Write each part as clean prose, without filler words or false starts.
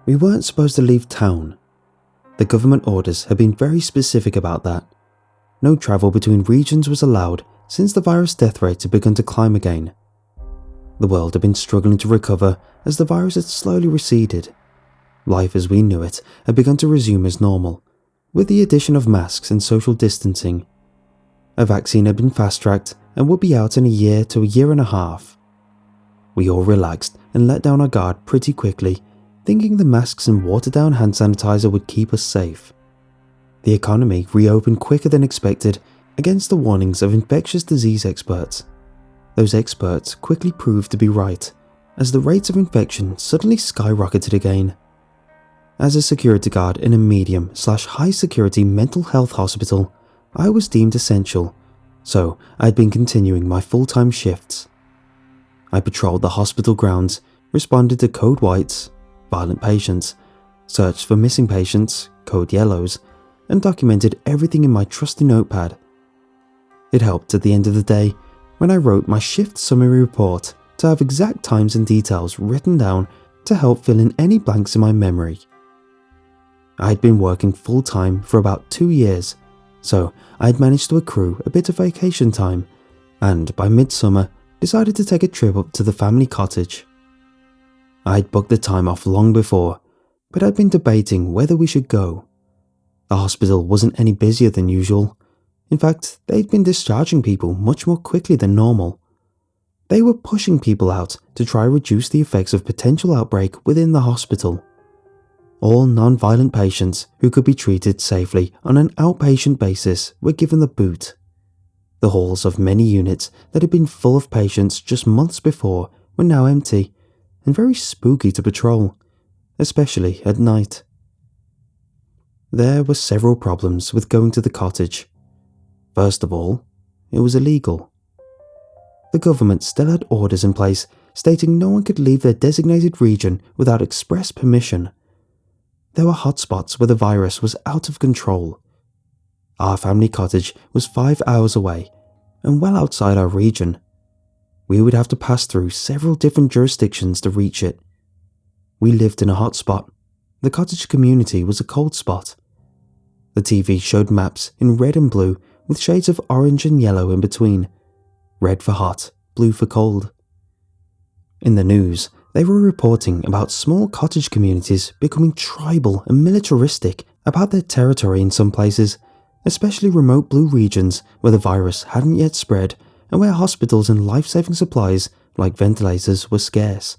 We weren't supposed to leave town. The government orders had been very specific about that. No travel between regions was allowed since the virus death rates had begun to climb again. The world had been struggling to recover as the virus had slowly receded. Life as we knew it had begun to resume as normal, with the addition of masks and social distancing. A vaccine had been fast-tracked and would be out in a year to a year and a half. We all relaxed and let down our guard pretty quickly, thinking the masks and watered-down hand sanitizer would keep us safe. The economy reopened quicker than expected against the warnings of infectious disease experts. Those experts quickly proved to be right, as the rates of infection suddenly skyrocketed again. As a security guard in a medium/high security mental health hospital, I was deemed essential, so I had been continuing my full-time shifts. I patrolled the hospital grounds, responded to code whites, violent patients, searched for missing patients, code yellows, and documented everything in my trusty notepad. It helped at the end of the day when I wrote my shift summary report to have exact times and details written down to help fill in any blanks in my memory. I had been working full-time for about 2 years, so I had managed to accrue a bit of vacation time, and by midsummer decided to take a trip up to the family cottage. I had booked the time off long before, but I'd been debating whether we should go. The hospital wasn't any busier than usual. In fact, they'd been discharging people much more quickly than normal. They were pushing people out to try reduce the effects of potential outbreak within the hospital. All non-violent patients who could be treated safely on an outpatient basis were given the boot. The halls of many units that had been full of patients just months before were now empty and very spooky to patrol, especially at night. There were several problems with going to the cottage. First of all, it was illegal. The government still had orders in place stating no one could leave their designated region without express permission. There were hotspots where the virus was out of control. Our family cottage was 5 hours away and well outside our region. We would have to pass through several different jurisdictions to reach it. We lived in a hotspot. The cottage community was a cold spot. The TV showed maps in red and blue with shades of orange and yellow in between. Red for hot, blue for cold. In the news, they were reporting about small cottage communities becoming tribal and militaristic about their territory in some places, especially remote blue regions where the virus hadn't yet spread and where hospitals and life-saving supplies like ventilators were scarce.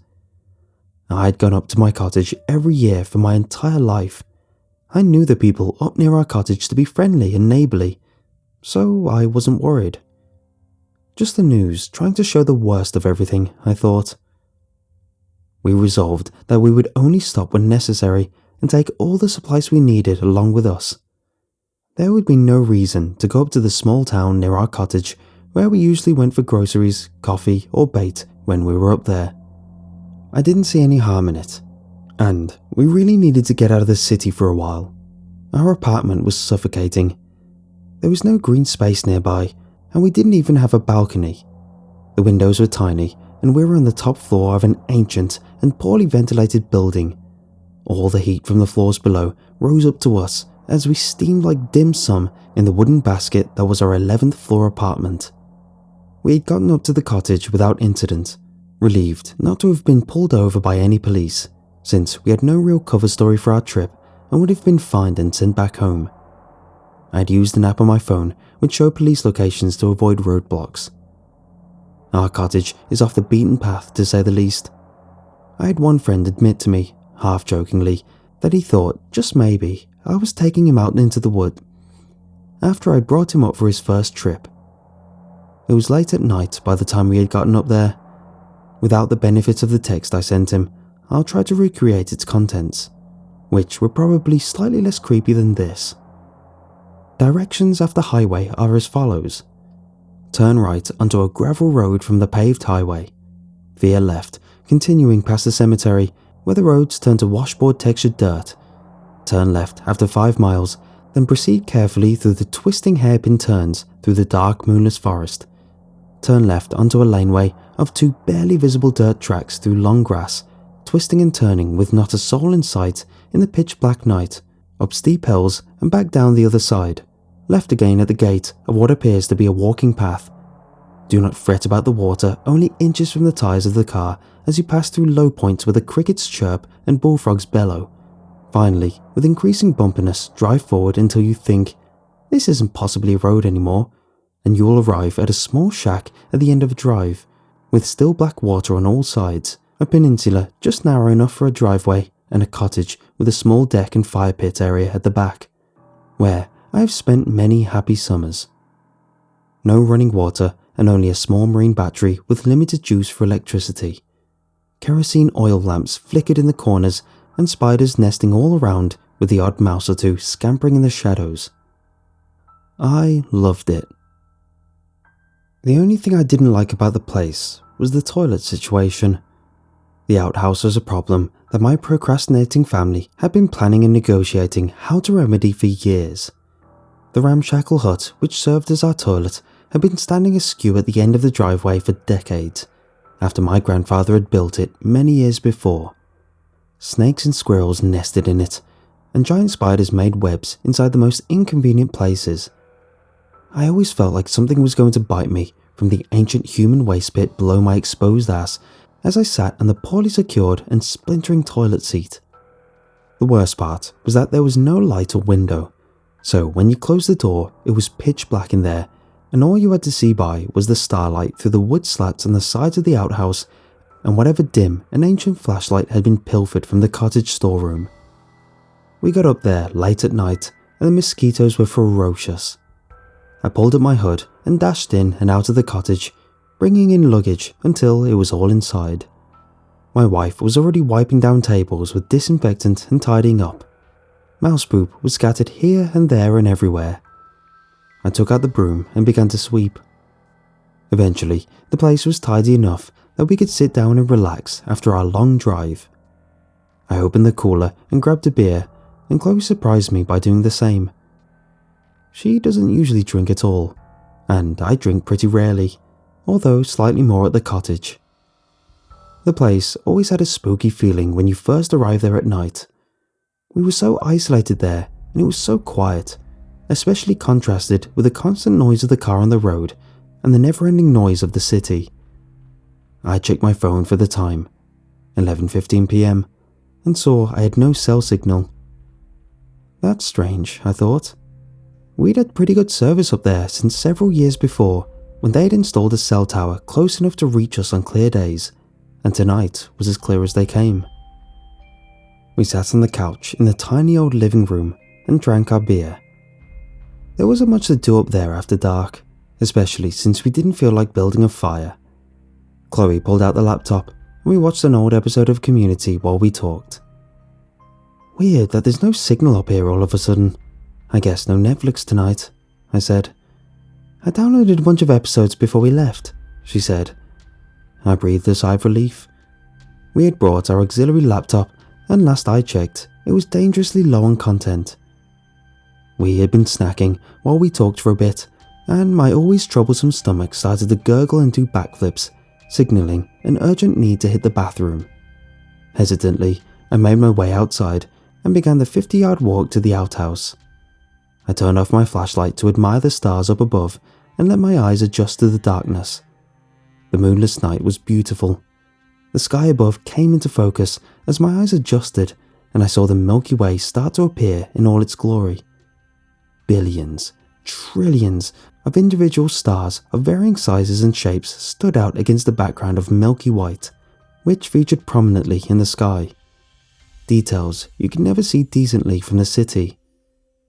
I had gone up to my cottage every year for my entire life. I knew the people up near our cottage to be friendly and neighbourly, so I wasn't worried. Just the news trying to show the worst of everything, I thought. We resolved that we would only stop when necessary and take all the supplies we needed along with us. There would be no reason to go up to the small town near our cottage where we usually went for groceries, coffee or bait when we were up there. I didn't see any harm in it, and we really needed to get out of the city for a while. Our apartment was suffocating. There was no green space nearby, and we didn't even have a balcony. The windows were tiny, and we were on the top floor of an ancient and poorly ventilated building. All the heat from the floors below rose up to us as we steamed like dim sum in the wooden basket that was our 11th floor apartment. We had gotten up to the cottage without incident, relieved not to have been pulled over by any police, since we had no real cover story for our trip and would have been fined and sent back home. I had used an app on my phone which showed police locations to avoid roadblocks. Our cottage is off the beaten path, to say the least. I had one friend admit to me, half-jokingly, that he thought, just maybe, I was taking him out into the wood, after I'd brought him up for his first trip. It was late at night by the time we had gotten up there. Without the benefit of the text I sent him, I'll try to recreate its contents, which were probably slightly less creepy than this. Directions off the highway are as follows. Turn right onto a gravel road from the paved highway. Veer left, continuing past the cemetery, where the roads turn to washboard textured dirt. Turn left after 5 miles, then proceed carefully through the twisting hairpin turns through the dark moonless forest. Turn left onto a laneway of 2 barely visible dirt tracks through long grass, twisting and turning with not a soul in sight in the pitch black night, up steep hills and back down the other side, left again at the gate of what appears to be a walking path. Do not fret about the water only inches from the tyres of the car as you pass through low points where the crickets chirp and bullfrogs bellow. Finally, with increasing bumpiness, drive forward until you think, this isn't possibly a road anymore, and you will arrive at a small shack at the end of a drive, with still black water on all sides, a peninsula just narrow enough for a driveway, and a cottage with a small deck and fire pit area at the back, where I have spent many happy summers. No running water and only a small marine battery with limited juice for electricity. Kerosene oil lamps flickered in the corners and spiders nesting all around with the odd mouse or two scampering in the shadows. I loved it. The only thing I didn't like about the place was the toilet situation. The outhouse was a problem that my procrastinating family had been planning and negotiating how to remedy for years. The ramshackle hut which served as our toilet had been standing askew at the end of the driveway for decades, after my grandfather had built it many years before. Snakes and squirrels nested in it, and giant spiders made webs inside the most inconvenient places. I always felt like something was going to bite me from the ancient human waste pit below my exposed ass as I sat on the poorly secured and splintering toilet seat. The worst part was that there was no light or window, so when you closed the door it was pitch black in there, and all you had to see by was the starlight through the wood slats on the sides of the outhouse and whatever dim and ancient flashlight had been pilfered from the cottage storeroom. We got up there late at night and the mosquitoes were ferocious. I pulled up my hood and dashed in and out of the cottage, bringing in luggage until it was all inside. My wife was already wiping down tables with disinfectant and tidying up. Mouse poop was scattered here and there and everywhere. I took out the broom and began to sweep. Eventually, the place was tidy enough that we could sit down and relax after our long drive. I opened the cooler and grabbed a beer, and Chloe surprised me by doing the same. She doesn't usually drink at all, and I drink pretty rarely, although slightly more at the cottage. The place always had a spooky feeling when you first arrived there at night. We were so isolated there, and it was so quiet, especially contrasted with the constant noise of the car on the road and the never-ending noise of the city. I checked my phone for the time, 11:15 p.m, and saw I had no cell signal. That's strange, I thought. We'd had pretty good service up there since several years before, when they had installed a cell tower close enough to reach us on clear days, and tonight was as clear as they came. We sat on the couch in the tiny old living room and drank our beer. There wasn't much to do up there after dark, especially since we didn't feel like building a fire. Chloe pulled out the laptop and we watched an old episode of Community while we talked. Weird that there's no signal up here all of a sudden. I guess no Netflix tonight, I said. I downloaded a bunch of episodes before we left, she said. I breathed a sigh of relief. We had brought our auxiliary laptop and last I checked, it was dangerously low on content. We had been snacking while we talked for a bit, and my always troublesome stomach started to gurgle and do backflips, signalling an urgent need to hit the bathroom. Hesitantly, I made my way outside and began the 50-yard walk to the outhouse. I turned off my flashlight to admire the stars up above and let my eyes adjust to the darkness. The moonless night was beautiful. The sky above came into focus as my eyes adjusted and I saw the Milky Way start to appear in all its glory. Billions, trillions of individual stars of varying sizes and shapes stood out against the background of milky white, which featured prominently in the sky. Details you could never see decently from the city.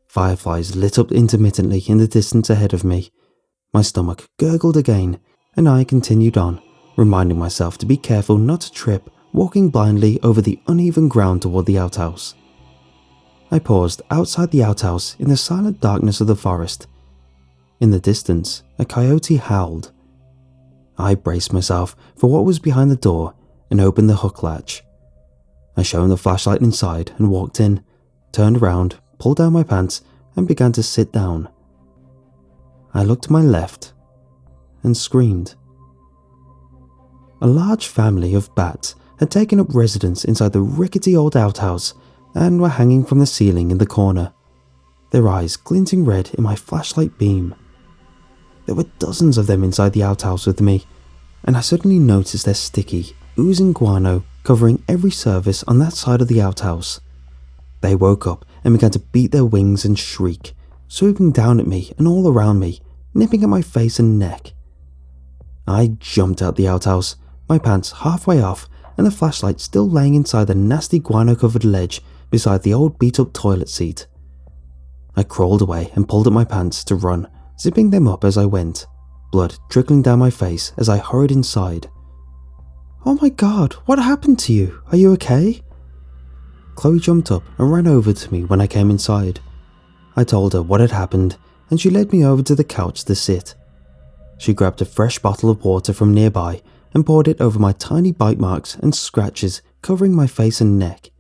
Fireflies lit up intermittently in the distance ahead of me. My stomach gurgled again, and I continued on, reminding myself to be careful not to trip walking blindly over the uneven ground toward the outhouse. I paused outside the outhouse in the silent darkness of the forest. In the distance, a coyote howled. I braced myself for what was behind the door and opened the hook latch. I shone the flashlight inside and walked in, turned around, pulled down my pants, and began to sit down. I looked to my left and screamed. A large family of bats had taken up residence inside the rickety old outhouse and were hanging from the ceiling in the corner, their eyes glinting red in my flashlight beam. There were dozens of them inside the outhouse with me, and I suddenly noticed their sticky, oozing guano covering every surface on that side of the outhouse. They woke up and began to beat their wings and shriek, swooping down at me and all around me, nipping at my face and neck. I jumped out the outhouse, my pants halfway off and the flashlight still laying inside the nasty guano-covered ledge beside the old beat-up toilet seat. I crawled away and pulled at my pants to run, zipping them up as I went, blood trickling down my face as I hurried inside. "Oh my god, what happened to you? Are you okay?" Chloe jumped up and ran over to me when I came inside. I told her what had happened and she led me over to the couch to sit. She grabbed a fresh bottle of water from nearby and poured it over my tiny bite marks and scratches covering my face and neck.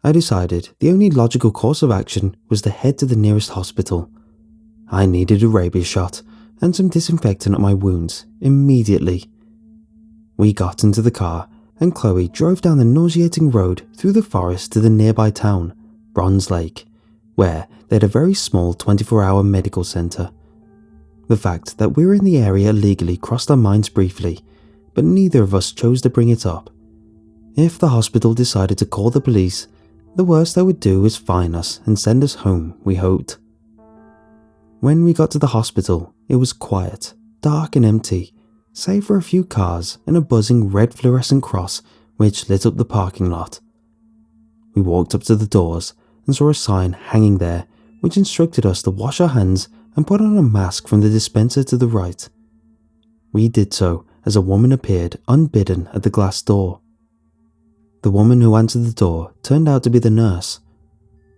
I decided the only logical course of action was to head to the nearest hospital. I needed a rabies shot and some disinfectant on my wounds immediately. We got into the car and Chloe drove down the nauseating road through the forest to the nearby town, Bronze Lake, where they had a very small 24-hour medical centre. The fact that we were in the area illegally crossed our minds briefly, but neither of us chose to bring it up. If the hospital decided to call the police, the worst they would do is fine us and send us home, we hoped. When we got to the hospital, it was quiet, dark and empty, save for a few cars and a buzzing red fluorescent cross which lit up the parking lot. We walked up to the doors and saw a sign hanging there which instructed us to wash our hands and put on a mask from the dispenser to the right. We did so as a woman appeared unbidden at the glass door. The woman who answered the door turned out to be the nurse.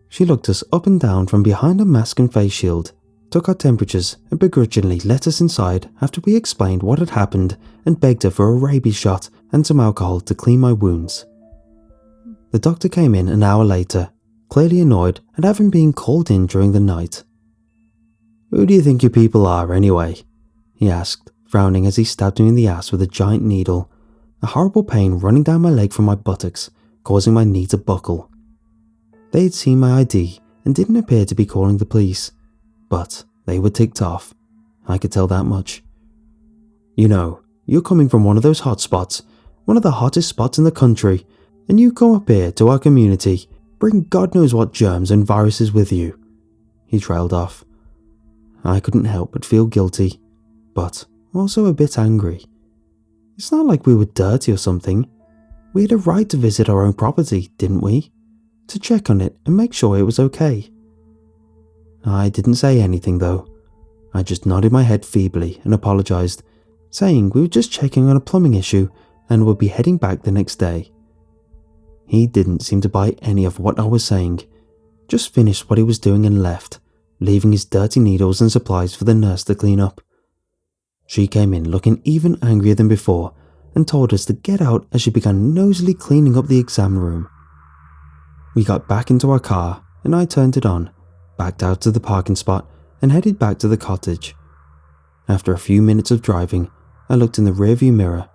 She looked us up and down from behind a mask and face shield, took our temperatures and begrudgingly let us inside after we explained what had happened and begged her for a rabies shot and some alcohol to clean my wounds. The doctor came in an hour later, clearly annoyed at having been called in during the night. "Who do you think you people are anyway?" he asked, frowning as he stabbed me in the ass with a giant needle, a horrible pain running down my leg from my buttocks, causing my knee to buckle. They had seen my ID and didn't appear to be calling the police, but they were ticked off. I could tell that much. "You know, you're coming from one of those hotspots, one of the hottest spots in the country, and you come up here to our community, bring God knows what germs and viruses with you," he trailed off. I couldn't help but feel guilty, but also a bit angry. It's not like we were dirty or something. We had a right to visit our own property, didn't we? To check on it and make sure it was okay. I didn't say anything though. I just nodded my head feebly and apologised, saying we were just checking on a plumbing issue and would be heading back the next day. He didn't seem to buy any of what I was saying, just finished what he was doing and left, leaving his dirty needles and supplies for the nurse to clean up. She came in looking even angrier than before and told us to get out as she began nosily cleaning up the exam room. We got back into our car and I turned it on, backed out to the parking spot and headed back to the cottage. After a few minutes of driving, I looked in the rearview mirror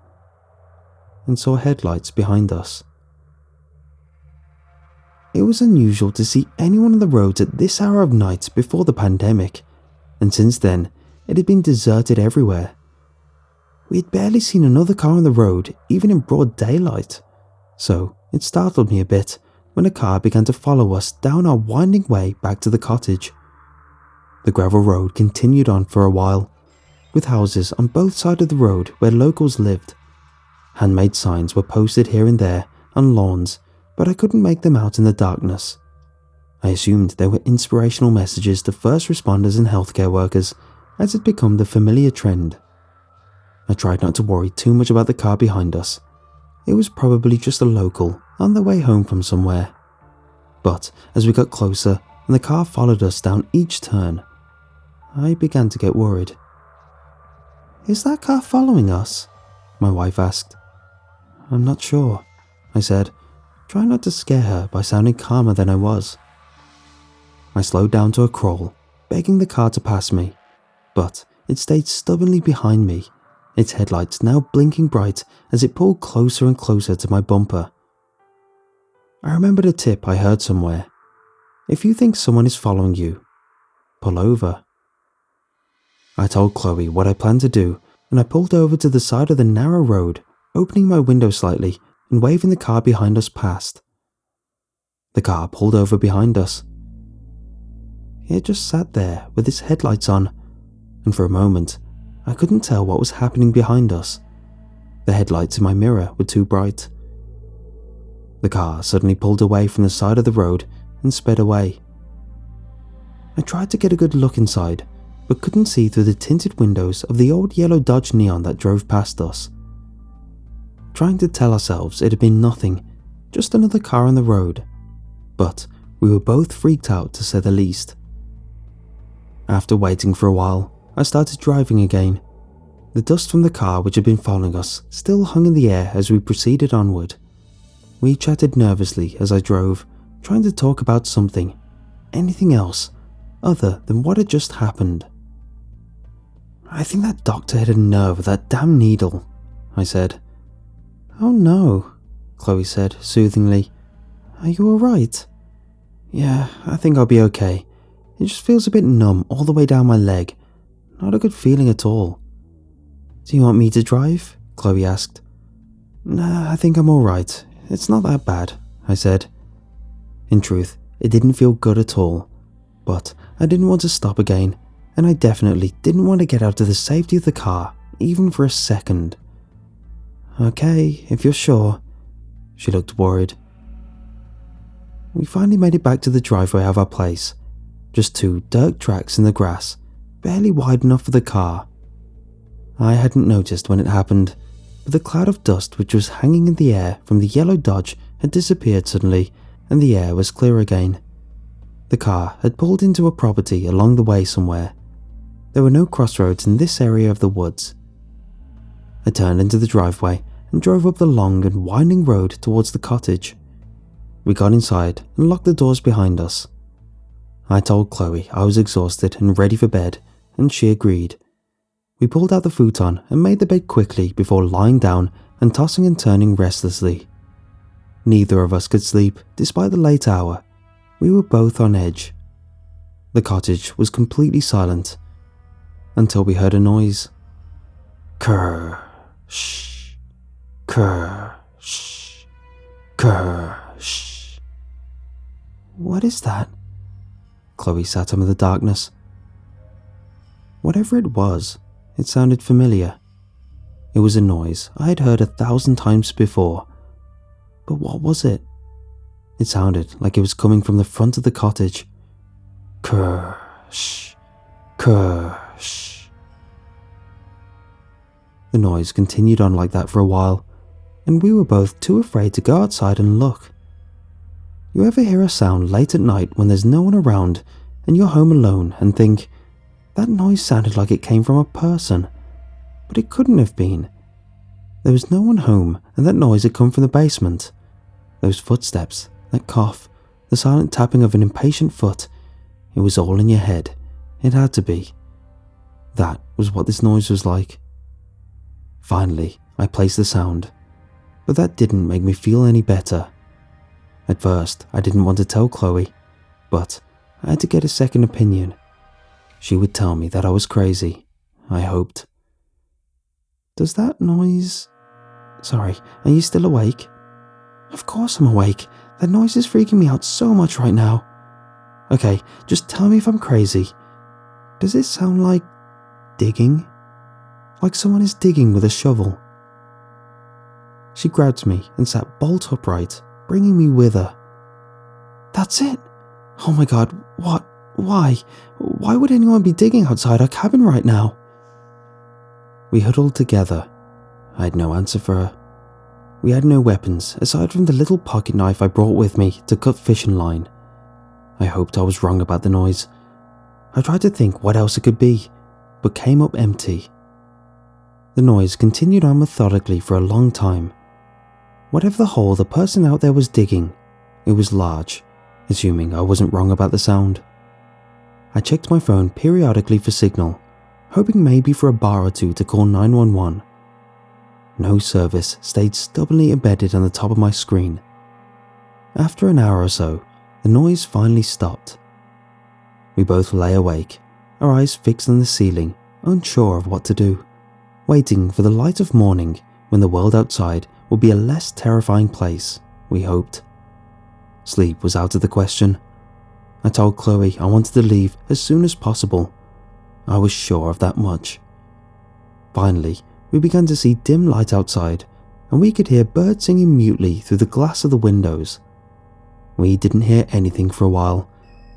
and saw headlights behind us. It was unusual to see anyone on the roads at this hour of night before the pandemic, and since then it had been deserted everywhere. We had barely seen another car on the road, even in broad daylight, so it startled me a bit when a car began to follow us down our winding way back to the cottage. The gravel road continued on for a while, with houses on both sides of the road where locals lived. Handmade signs were posted here and there on lawns, but I couldn't make them out in the darkness. I assumed they were inspirational messages to first responders and healthcare workers, as had become the familiar trend. I tried not to worry too much about the car behind us. It was probably just a local on their way home from somewhere. But as we got closer and the car followed us down each turn, I began to get worried. "Is that car following us?" my wife asked. "I'm not sure," I said, trying not to scare her by sounding calmer than I was. I slowed down to a crawl, begging the car to pass me, but it stayed stubbornly behind me, its headlights now blinking bright as it pulled closer and closer to my bumper. I remembered a tip I heard somewhere. If you think someone is following you, pull over. I told Chloe what I planned to do, and I pulled over to the side of the narrow road, opening my window slightly and waving the car behind us past. The car pulled over behind us. It just sat there with its headlights on, and for a moment, I couldn't tell what was happening behind us. The headlights in my mirror were too bright. The car suddenly pulled away from the side of the road and sped away. I tried to get a good look inside, but couldn't see through the tinted windows of the old yellow Dodge Neon that drove past us. Trying to tell ourselves it had been nothing, just another car on the road, but we were both freaked out to say the least. After waiting for a while, I started driving again. The dust from the car which had been following us still hung in the air as we proceeded onward. We chatted nervously as I drove, trying to talk about something, anything else, other than what had just happened. "I think that doctor hit a nerve with that damn needle," I said. "Oh no," Chloe said soothingly. "Are you alright?" "Yeah, I think I'll be okay. It just feels a bit numb all the way down my leg. Not a good feeling at all." "Do you want me to drive?" Chloe asked. "Nah, I think I'm alright. It's not that bad," I said. In truth, it didn't feel good at all, but I didn't want to stop again, and I definitely didn't want to get out of the safety of the car, even for a second. "Okay, if you're sure." She looked worried. We finally made it back to the driveway of our place. Just 2 dirt tracks in the grass, barely wide enough for the car. I hadn't noticed when it happened, but the cloud of dust which was hanging in the air from the yellow Dodge had disappeared suddenly, and the air was clear again. The car had pulled into a property along the way somewhere. There were no crossroads in this area of the woods. I turned into the driveway and drove up the long and winding road towards the cottage. We got inside and locked the doors behind us. I told Chloe I was exhausted and ready for bed, and she agreed. We pulled out the futon and made the bed quickly before lying down and tossing and turning restlessly. Neither of us could sleep despite the late hour. We were both on edge. The cottage was completely silent until we heard a noise. Kurr, shh, kurr, shh, kurr, shh. "What is that?" Chloe sat in the darkness. Whatever it was, it sounded familiar. It was a noise I had heard 1,000 times before. But what was it? It sounded like it was coming from the front of the cottage. Kurr, shh, kurr, shh. The noise continued on like that for a while, and we were both too afraid to go outside and look. You ever hear a sound late at night when there's no one around and you're home alone and think, that noise sounded like it came from a person, but it couldn't have been. There was no one home and that noise had come from the basement. Those footsteps, that cough, the silent tapping of an impatient foot, it was all in your head. It had to be. That was what this noise was like. Finally, I placed the sound, but that didn't make me feel any better. At first, I didn't want to tell Chloe, but I had to get a second opinion. She would tell me that I was crazy, I hoped. "Does that noise... Sorry, are you still awake?" "Of course I'm awake. That noise is freaking me out so much right now." "Okay, just tell me if I'm crazy. Does it sound like digging? Like someone is digging with a shovel?" She grabbed me and sat bolt upright, bringing me with her. "That's it! Oh my god, what? Why? Why would anyone be digging outside our cabin right now?" We huddled together. I had no answer for her. We had no weapons aside from the little pocket knife I brought with me to cut fishing line. I hoped I was wrong about the noise. I tried to think what else it could be, but came up empty. The noise continued on methodically for a long time. Whatever the hole the person out there was digging, it was large, assuming I wasn't wrong about the sound. I checked my phone periodically for signal, hoping maybe for a bar or two to call 911, No service stayed stubbornly embedded on the top of my screen. After an hour or so, the noise finally stopped. We both lay awake, our eyes fixed on the ceiling, unsure of what to do, waiting for the light of morning when the world outside would be a less terrifying place, we hoped. Sleep was out of the question. I told Chloe I wanted to leave as soon as possible. I was sure of that much. Finally, we began to see dim light outside, and we could hear birds singing mutely through the glass of the windows. We didn't hear anything for a while,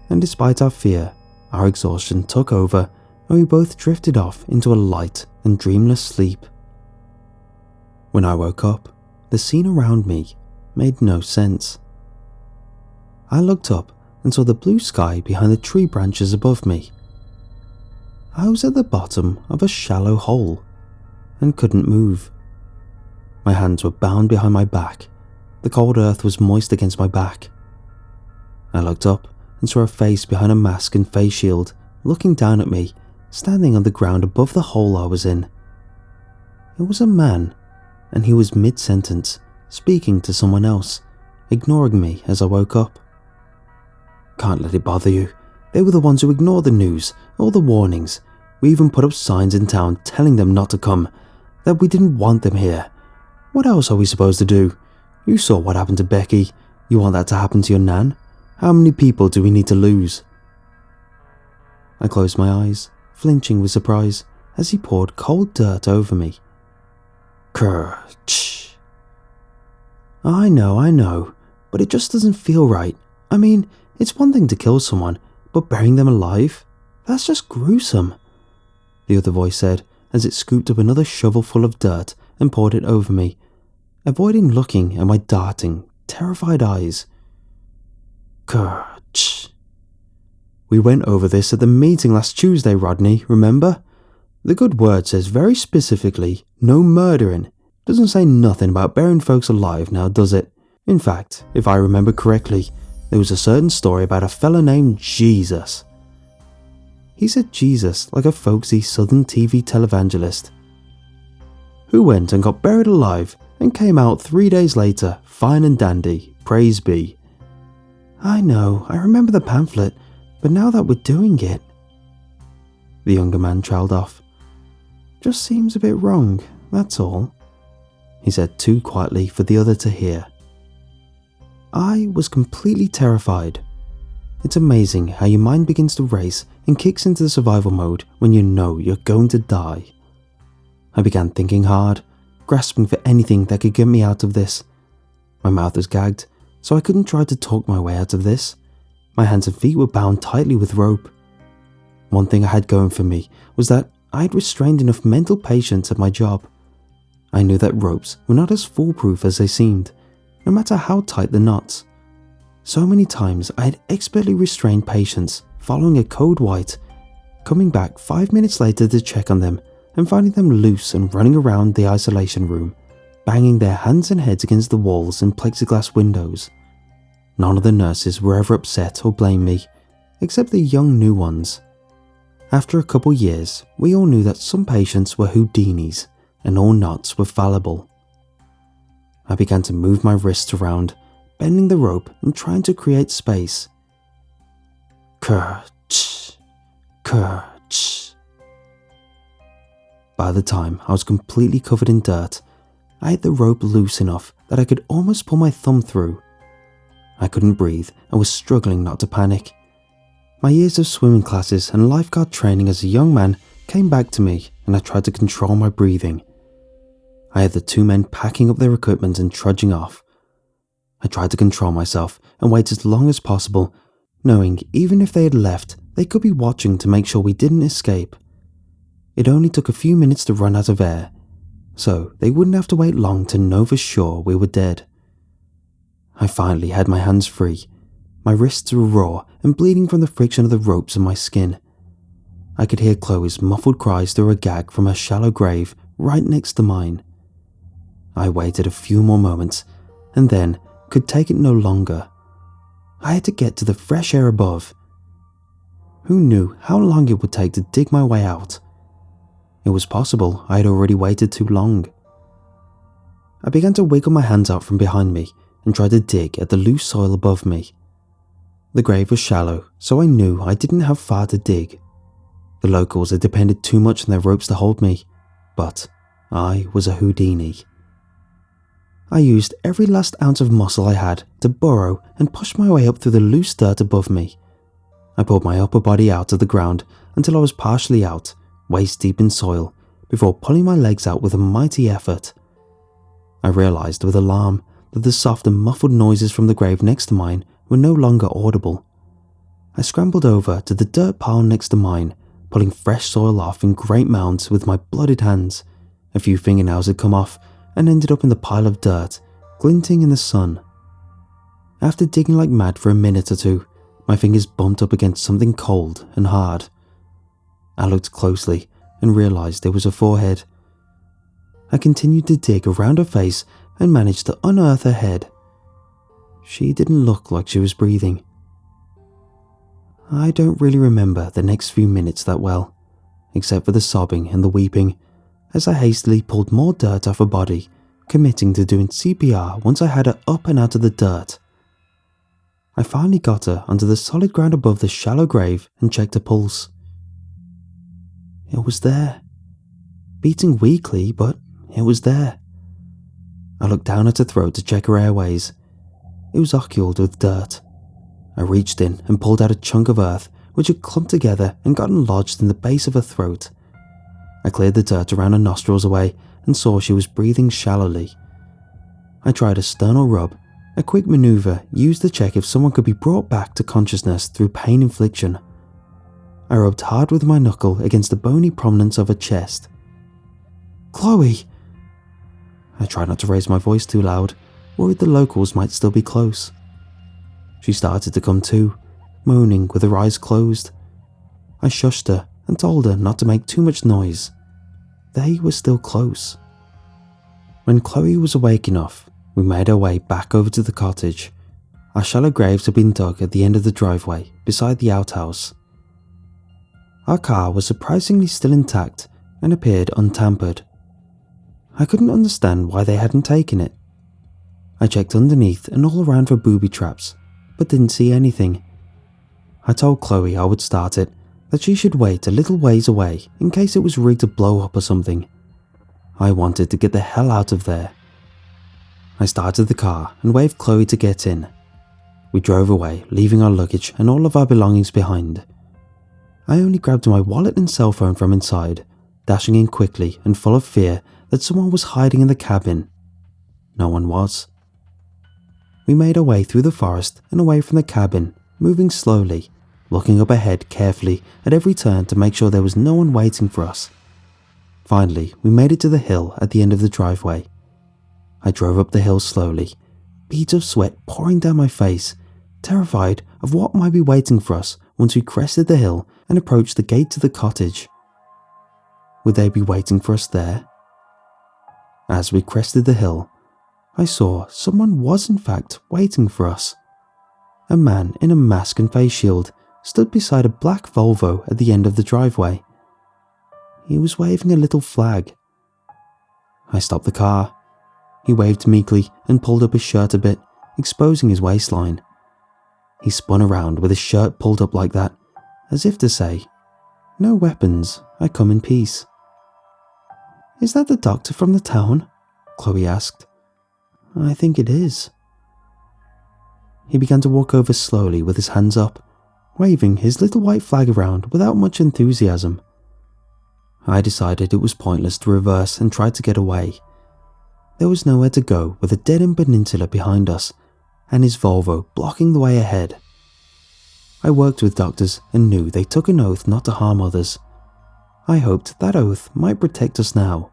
and despite our fear, our exhaustion took over and we both drifted off into a light and dreamless sleep. When I woke up, the scene around me made no sense. I looked up and saw the blue sky behind the tree branches above me. I was at the bottom of a shallow hole and couldn't move. My hands were bound behind my back. The cold earth was moist against my back. I looked up and saw a face behind a mask and face shield looking down at me, standing on the ground above the hole I was in. It was a man, and he was mid-sentence, speaking to someone else, ignoring me as I woke up. Can't let it bother you. They were the ones who ignored the news, all the warnings. We even put up signs in town telling them not to come, that we didn't want them here. What else are we supposed to do? You saw what happened to Becky. You want that to happen to your nan? How many people do we need to lose? I closed my eyes, flinching with surprise, as he poured cold dirt over me. Kerch. I know, but it just doesn't feel right. I mean, it's one thing to kill someone, but burying them alive? That's just gruesome, the other voice said as it scooped up another shovelful of dirt and poured it over me, avoiding looking at my darting, terrified eyes. Kerch. We went over this at the meeting last Tuesday, Rodney, remember? The good word says very specifically, no murdering. Doesn't say nothing about burying folks alive now, does it? In fact, if I remember correctly, there was a certain story about a fella named Jesus. He said Jesus like a folksy southern TV televangelist, who went and got buried alive and came out 3 days later, fine and dandy, praise be. I know, I remember the pamphlet, but now that we're doing it... The younger man trailed off. Just seems a bit wrong, that's all, he said too quietly for the other to hear. I was completely terrified. It's amazing how your mind begins to race and kicks into the survival mode when you know you're going to die. I began thinking hard, grasping for anything that could get me out of this. My mouth was gagged, so I couldn't try to talk my way out of this. My hands and feet were bound tightly with rope. One thing I had going for me was that I had restrained enough mental patience at my job. I knew that ropes were not as foolproof as they seemed, no matter how tight the knots. So many times I had expertly restrained patients, following a code white, coming back 5 minutes later to check on them and finding them loose and running around the isolation room, banging their hands and heads against the walls and plexiglass windows. None of the nurses were ever upset or blamed me, except the young new ones. After a couple years, we all knew that some patients were Houdinis and all knots were fallible. I began to move my wrists around, bending the rope and trying to create space. Kerch, kerch. By the time I was completely covered in dirt, I had the rope loose enough that I could almost pull my thumb through. I couldn't breathe and was struggling not to panic. My years of swimming classes and lifeguard training as a young man came back to me, and I tried to control my breathing. I had the two men packing up their equipment and trudging off. I tried to control myself and wait as long as possible, knowing even if they had left, they could be watching to make sure we didn't escape. It only took a few minutes to run out of air, so they wouldn't have to wait long to know for sure we were dead. I finally had my hands free. My wrists were raw and bleeding from the friction of the ropes on my skin. I could hear Chloe's muffled cries through a gag from her shallow grave right next to mine. I waited a few more moments and then could take it no longer. I had to get to the fresh air above. Who knew how long it would take to dig my way out? It was possible I had already waited too long. I began to wiggle my hands out from behind me and try to dig at the loose soil above me. The grave was shallow, so I knew I didn't have far to dig. The locals had depended too much on their ropes to hold me, but I was a Houdini. I used every last ounce of muscle I had to burrow and push my way up through the loose dirt above me. I pulled my upper body out of the ground until I was partially out, waist deep in soil, before pulling my legs out with a mighty effort. I realized with alarm that the soft and muffled noises from the grave next to mine were no longer audible. I scrambled over to the dirt pile next to mine, pulling fresh soil off in great mounds with my bloodied hands. A few fingernails had come off and ended up in the pile of dirt, glinting in the sun. After digging like mad for a minute or two, my fingers bumped up against something cold and hard. I looked closely and realized it was her forehead. I continued to dig around her face and managed to unearth her head. She didn't look like she was breathing. I don't really remember the next few minutes that well, except for the sobbing and the weeping, as I hastily pulled more dirt off her body, committing to doing CPR once I had her up and out of the dirt. I finally got her onto the solid ground above the shallow grave and checked her pulse. It was there. Beating weakly, but it was there. I looked down at her throat to check her airways. It was occuled with dirt. I reached in and pulled out a chunk of earth which had clumped together and gotten lodged in the base of her throat. I cleared the dirt around her nostrils away and saw she was breathing shallowly. I tried a sternal rub, a quick maneuver used to check if someone could be brought back to consciousness through pain infliction. I rubbed hard with my knuckle against the bony prominence of her chest. "Chloe!" I tried not to raise my voice too loud, worried the locals might still be close. She started to come to, moaning with her eyes closed. I shushed her and told her not to make too much noise. They were still close. When Chloe was awake enough, we made our way back over to the cottage. Our shallow graves had been dug at the end of the driveway, beside the outhouse. Our car was surprisingly still intact and appeared untampered. I couldn't understand why they hadn't taken it. I checked underneath and all around for booby traps, but didn't see anything. I told Chloe I would start it, that she should wait a little ways away in case it was rigged to blow up or something. I wanted to get the hell out of there. I started the car and waved Chloe to get in. We drove away, leaving our luggage and all of our belongings behind. I only grabbed my wallet and cell phone from inside, dashing in quickly and full of fear that someone was hiding in the cabin. No one was. We made our way through the forest and away from the cabin, moving slowly, looking up ahead carefully at every turn to make sure there was no one waiting for us. Finally, we made it to the hill at the end of the driveway. I drove up the hill slowly, beads of sweat pouring down my face, terrified of what might be waiting for us once we crested the hill and approached the gate to the cottage. Would they be waiting for us there? As we crested the hill, I saw someone was in fact waiting for us. A man in a mask and face shield stood beside a black Volvo at the end of the driveway. He was waving a little flag. I stopped the car. He waved meekly and pulled up his shirt a bit, exposing his waistline. He spun around with his shirt pulled up like that, as if to say, "No weapons, I come in peace." "Is that the doctor from the town?" Chloe asked. "I think it is." He began to walk over slowly with his hands up, waving his little white flag around without much enthusiasm. I decided it was pointless to reverse and tried to get away. There was nowhere to go with a dead-end peninsula behind us, and his Volvo blocking the way ahead. I worked with doctors and knew they took an oath not to harm others. I hoped that oath might protect us now.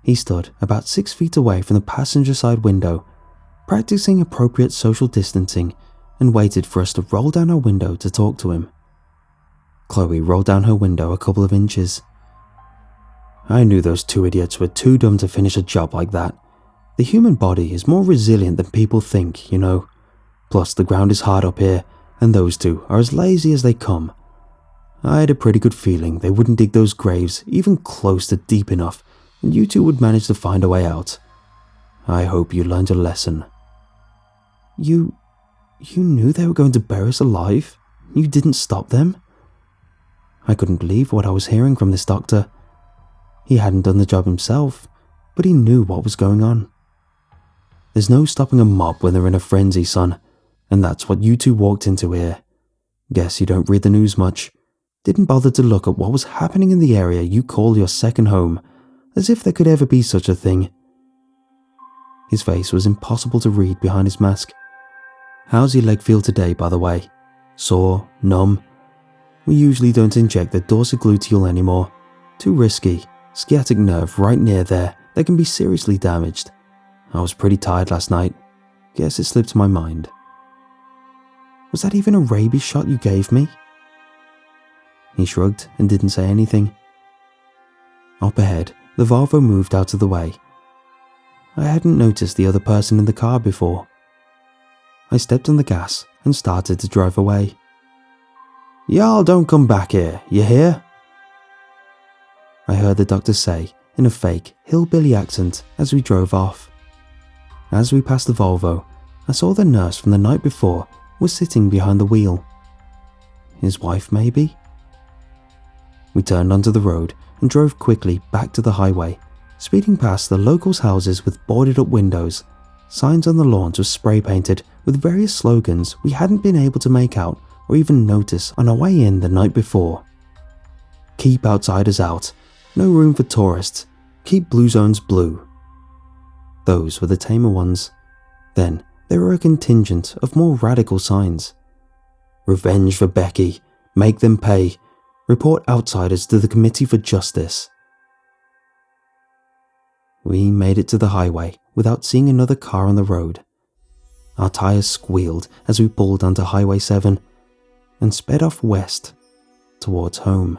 He stood about 6 feet away from the passenger side window, practicing appropriate social distancing, and waited for us to roll down our window to talk to him. Chloe rolled down her window a couple of inches. "I knew those two idiots were too dumb to finish a job like that. The human body is more resilient than people think, you know. Plus the ground is hard up here, and those two are as lazy as they come. I had a pretty good feeling they wouldn't dig those graves even close to deep enough, and you two would manage to find a way out. I hope you learned your lesson." You knew they were going to bury us alive? You didn't stop them?" I couldn't believe what I was hearing from this doctor. He hadn't done the job himself, but he knew what was going on. "There's no stopping a mob when they're in a frenzy, son, and that's what you two walked into here. Guess you don't read the news much. Didn't bother to look at what was happening in the area you call your second home, as if there could ever be such a thing." His face was impossible to read behind his mask. "How's your leg feel today, by the way? Sore? Numb? We usually don't inject the dorsogluteal anymore. Too risky. Sciatic nerve right near there that can be seriously damaged. I was pretty tired last night. Guess it slipped my mind." "Was that even a rabies shot you gave me?" He shrugged and didn't say anything. Up ahead, the Volvo moved out of the way. I hadn't noticed the other person in the car before. I stepped on the gas and started to drive away. "Y'all don't come back here, you hear?" I heard the doctor say in a fake, hillbilly accent as we drove off. As we passed the Volvo, I saw the nurse from the night before was sitting behind the wheel. His wife, maybe? We turned onto the road and drove quickly back to the highway, speeding past the locals' houses with boarded up windows. Signs on the lawns were spray painted with various slogans we hadn't been able to make out or even notice on our way in the night before. "Keep outsiders out. No room for tourists. Keep blue zones blue." Those were the tamer ones. Then there were a contingent of more radical signs. "Revenge for Becky. Make them pay. Report outsiders to the Committee for Justice." We made it to the highway without seeing another car on the road. Our tires squealed as we pulled onto Highway 7 and sped off west towards home.